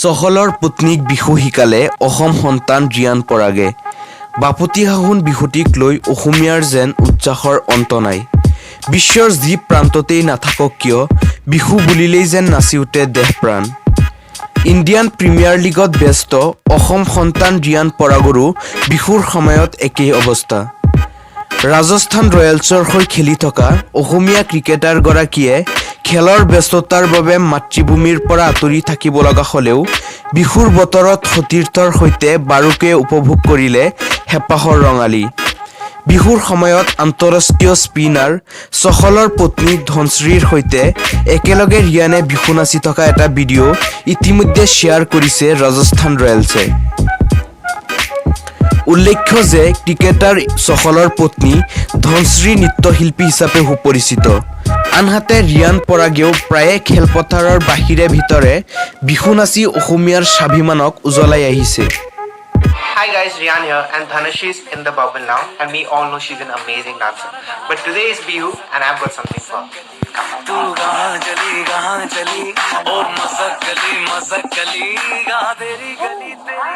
চহলৰ পত্নীক বিহু শিকালে অসম সন্তান ৰিয়ান পৰাগে। বাপতি সাহোন বিহুটিক লৈ অসমীয়াৰ যেন উৎসাহৰ অন্ত নাই। বিশ্বৰ যি প্ৰান্ততেই নাথাকক কিয় বিহু বুলিলেই যেন নাচি উঠে দেহ প্ৰাণ। ইণ্ডিয়ান প্ৰিমিয়াৰ লীগত ব্যস্ত অসম সন্তান ৰিয়ান পৰাগৰো বিহুৰ সময়ত একেই অৱস্থা। ৰাজস্থান ৰয়েলছৰ হৈ খেলি থকা অসমীয়া ক্ৰিকেটাৰগৰাকীয়ে খেলৰ ব্যস্ততাৰ বাবে মাতৃভূমিৰ পৰা আঁতৰি থাকিব লগা হ'লেও বিহুৰ বতৰত সতীৰ্থৰ সৈতে বাৰুকৈ উপভোগ কৰিলে হেঁপাহৰ ৰঙালী। বিহুৰ সময়ত আন্তঃৰাষ্ট্ৰীয় স্পিনাৰ চহলৰ পত্নী ধনশ্ৰীৰ সৈতে একেলগে ৰিয়ানে বিহু নাচি থকা এটা ভিডিঅ' ইতিমধ্যে শ্বেয়াৰ কৰিছে ৰাজস্থান ৰয়েলছে। উল্লেখ্য যে ক্ৰিকেটাৰ চহলৰ পত্নী ধনশ্ৰী নৃত্যশিল্পী হিচাপে সুপৰিচিত। আনহাতে ৰিয়ান পৰাগেও প্ৰায়ে খেলপথাৰৰ বাহিৰে ভিতৰে বিহু নাচি অসমীয়াৰ স্বাভিমানক উজ্বলাই আহিছে। Hi guys, Riyan here and Dhanshree is in the bubble now and we all know she's an amazing dancer. But today is Bihu and I've got something for her. तू कहाँ चली ओ मसक गली गा तेरी गली तेरी